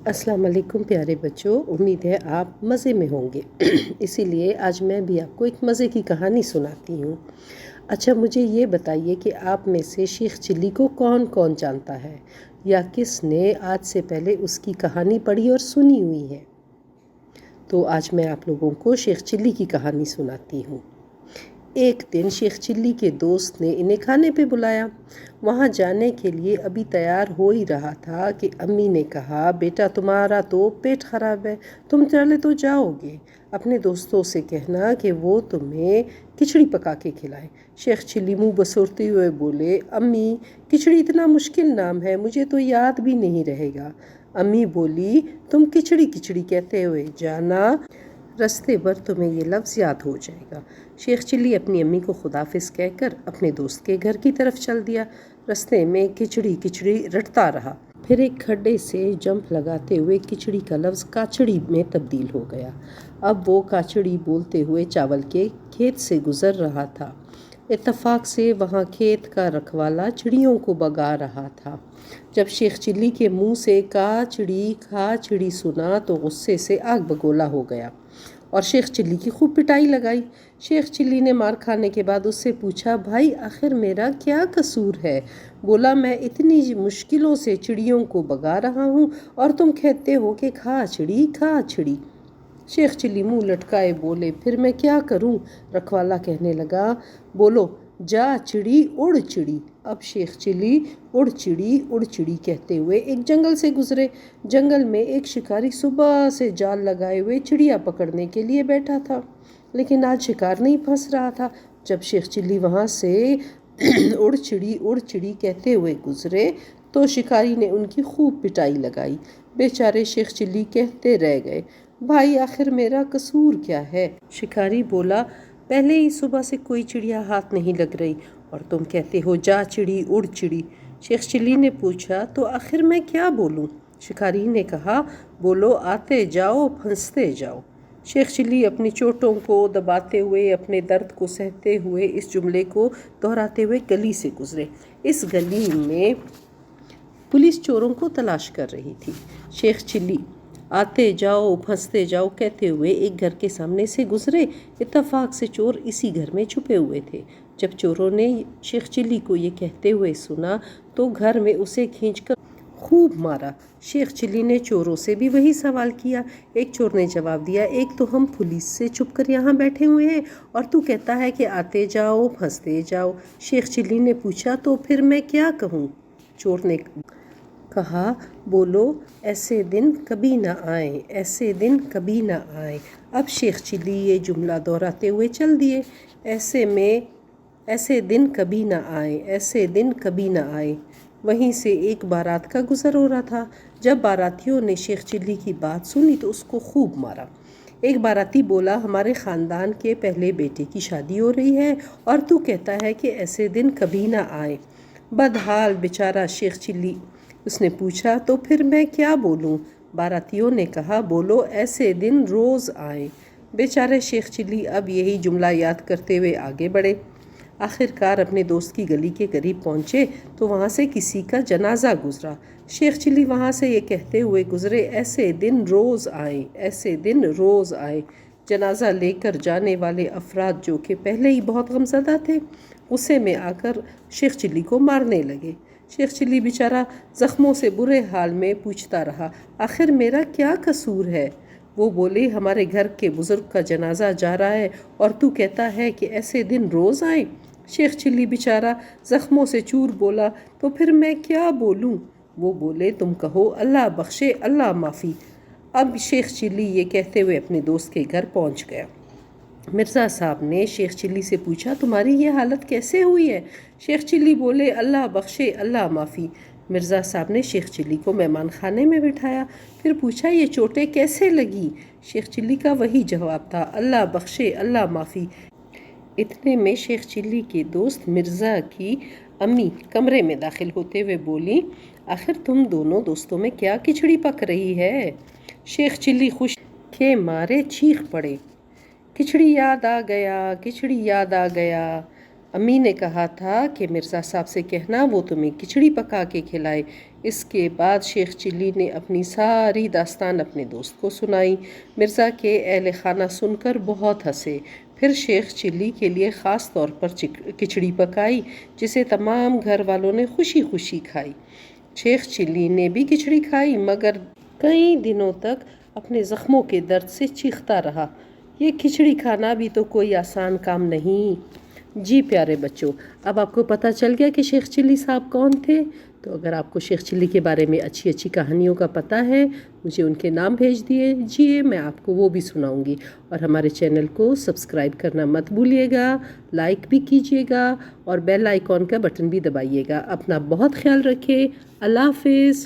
السلام علیکم پیارے بچوں، امید ہے آپ مزے میں ہوں گے۔ اسی لیے آج میں بھی آپ کو ایک مزے کی کہانی سناتی ہوں۔ اچھا مجھے یہ بتائیے کہ آپ میں سے شیخ چلی کو کون کون جانتا ہے، یا کس نے آج سے پہلے اس کی کہانی پڑھی اور سنی ہوئی ہے؟ تو آج میں آپ لوگوں کو شیخ چلی کی کہانی سناتی ہوں۔ ایک دن شیخ چلی کے دوست نے انہیں کھانے پہ بلایا۔ وہاں جانے کے لیے ابھی تیار ہو ہی رہا تھا کہ امی نے کہا، بیٹا تمہارا تو پیٹ خراب ہے، تم چلے تو جاؤ گے، اپنے دوستوں سے کہنا کہ وہ تمہیں کھچڑی پکا کے کھلائیں۔ شیخ چلی منہ بسورتے ہوئے بولے، امی کھچڑی اتنا مشکل نام ہے، مجھے تو یاد بھی نہیں رہے گا۔ امی بولی، تم کھچڑی کھچڑی کہتے ہوئے جانا، رستے بھر تمہیں یہ لفظ یاد ہو جائے گا۔ شیخ چلی اپنی امی کو خداحافظ کہہ کر اپنے دوست کے گھر کی طرف چل دیا۔ رستے میں کھچڑی کھچڑی رٹتا رہا، پھر ایک کھڈے سے جمپ لگاتے ہوئے کھچڑی کا لفظ کاچڑی میں تبدیل ہو گیا۔ اب وہ کاچڑی بولتے ہوئے چاول کے کھیت سے گزر رہا تھا۔ اتفاق سے وہاں کھیت کا رکھوالا چڑیوں کو بگا رہا تھا۔ جب شیخ چلی کے منہ سے کاچڑی کھاچڑی سنا تو غصے سے آگ بگولا ہو گیا اور شیخ چلی کی خوب پٹائی لگائی۔ شیخ چلی نے مار کھانے کے بعد اس سے پوچھا، بھائی آخر میرا کیا قصور ہے؟ بولا، میں اتنی مشکلوں سے چڑیوں کو بگا رہا ہوں اور تم کہتے ہو کہ کھاچڑی کھاچڑی۔ شیخ چلی منہ لٹکائے بولے، پھر میں کیا کروں؟ رکھوالا کہنے لگا، بولو، جا چڑی اڑ چڑی۔ اب شیخ چلی اڑ چڑی کہتے ہوئے ایک جنگل سے گزرے۔ جنگل میں ایک شکاری صبح سے جال لگائے ہوئے چڑیا پکڑنے کے لیے بیٹھا تھا، لیکن آج شکار نہیں پھنس رہا تھا۔ جب شیخ چلی وہاں سے اڑ چڑی کہتے ہوئے گزرے تو شکاری نے ان کی خوب پٹائی لگائی۔ بیچارے شیخ چلی کہتے رہ گئے، بھائی آخر میرا قصور کیا ہے؟ شکاری بولا، پہلے ہی صبح سے کوئی چڑیا ہاتھ نہیں لگ رہی اور تم کہتے ہو جا چڑی اڑ چڑی۔ شیخ چلی نے پوچھا، تو آخر میں کیا بولوں؟ شکاری نے کہا، بولو، آتے جاؤ پھنستے جاؤ۔ شیخ چلی اپنی چوٹوں کو دباتے ہوئے، اپنے درد کو سہتے ہوئے اس جملے کو دہراتے ہوئے گلی سے گزرے۔ اس گلی میں پولیس چوروں کو تلاش کر رہی تھی۔ شیخ چلی آتے جاؤ پھنستے جاؤ کہتے ہوئے ایک گھر کے سامنے سے گزرے۔ اتفاق سے چور اسی گھر میں چھپے ہوئے تھے۔ جب چوروں نے شیخ چلی کو یہ کہتے ہوئے سنا تو گھر میں اسے کھینچ کر خوب مارا۔ شیخ چلی نے چوروں سے بھی وہی سوال کیا۔ ایک چور نے جواب دیا، ایک تو ہم پولیس سے چھپ کر یہاں بیٹھے ہوئے ہیں اور تو کہتا ہے کہ آتے جاؤ پھنستے جاؤ۔ شیخ چلی نے پوچھا، تو پھر میں کیا کہوں؟ چور نے کہا، بولو، ایسے دن کبھی نہ آئیں، ایسے دن کبھی نہ آئیں۔ اب شیخ چلی یہ جملہ دہراتے ہوئے چل دیے، ایسے دن کبھی نہ آئیں، ایسے دن کبھی نہ آئیں۔ وہیں سے ایک بارات کا گزر ہو رہا تھا۔ جب باراتیوں نے شیخ چلی کی بات سنی تو اس کو خوب مارا۔ ایک باراتی بولا، ہمارے خاندان کے پہلے بیٹے کی شادی ہو رہی ہے اور تو کہتا ہے کہ ایسے دن کبھی نہ آئیں۔ بدحال بیچارہ شیخ چلی۔ اس نے پوچھا، تو پھر میں کیا بولوں؟ باراتیوں نے کہا، بولو، ایسے دن روز آئیں۔ بیچارے شیخ چلی اب یہی جملہ یاد کرتے ہوئے آگے بڑھے۔ آخرکار اپنے دوست کی گلی کے قریب پہنچے تو وہاں سے کسی کا جنازہ گزرا۔ شیخ چلی وہاں سے یہ کہتے ہوئے گزرے، ایسے دن روز آئیں، ایسے دن روز آئیں۔ جنازہ لے کر جانے والے افراد جو کہ پہلے ہی بہت غمزدہ تھے، غصے میں آ کر شیخ چلی کو مارنے لگے۔ شیخ چلی بیچارہ زخموں سے برے حال میں پوچھتا رہا، آخر میرا کیا قصور ہے؟ وہ بولے، ہمارے گھر کے بزرگ کا جنازہ جا رہا ہے اور تو کہتا ہے کہ ایسے دن روز آئیں۔ شیخ چلی بیچارہ زخموں سے چور بولا، تو پھر میں کیا بولوں؟ وہ بولے، تم کہو، اللہ بخشے اللہ معافی۔ اب شیخ چلی یہ کہتے ہوئے اپنے دوست کے گھر پہنچ گیا۔ مرزا صاحب نے شیخ چلی سے پوچھا، تمہاری یہ حالت کیسے ہوئی ہے؟ شیخ چلی بولے، اللہ بخشے اللہ معافی۔ مرزا صاحب نے شیخ چلی کو مہمان خانے میں بٹھایا، پھر پوچھا، یہ چوٹیں کیسے لگی؟ شیخ چلی کا وہی جواب تھا، اللہ بخشے اللہ معافی۔ اتنے میں شیخ چلی کے دوست مرزا کی امی کمرے میں داخل ہوتے ہوئے بولی، آخر تم دونوں دوستوں میں کیا کھچڑی پک رہی ہے؟ شیخ چلی خوشی کے مارے چیخ پڑے، کھچڑی یاد آ گیا، کھچڑی یاد آ گیا۔ امی نے کہا تھا کہ مرزا صاحب سے کہنا وہ تمہیں کھچڑی پکا کے کھلائے۔ اس کے بعد شیخ چلی نے اپنی ساری داستان اپنے دوست کو سنائی۔ مرزا کے اہل خانہ سن کر بہت ہنسے۔ پھر شیخ چلی کے لیے خاص طور پر کھچڑی پکائی جسے تمام گھر والوں نے خوشی خوشی کھائی۔ شیخ چلی نے بھی کھچڑی کھائی مگر کئی دنوں تک اپنے زخموں کے درد سے چیختا رہا۔ یہ کھچڑی کھانا بھی تو کوئی آسان کام نہیں۔ جی پیارے بچوں، اب آپ کو پتہ چل گیا کہ شیخ چلی صاحب کون تھے؟ تو اگر آپ کو شیخ چلی کے بارے میں اچھی اچھی کہانیوں کا پتہ ہے مجھے ان کے نام بھیج دیجیے، میں آپ کو وہ بھی سناؤں گی۔ اور ہمارے چینل کو سبسکرائب کرنا مت بھولیے گا، لائک بھی کیجیے گا اور بیل آئیکن کا بٹن بھی دبائیے گا۔ اپنا بہت خیال رکھیں۔ اللہ حافظ۔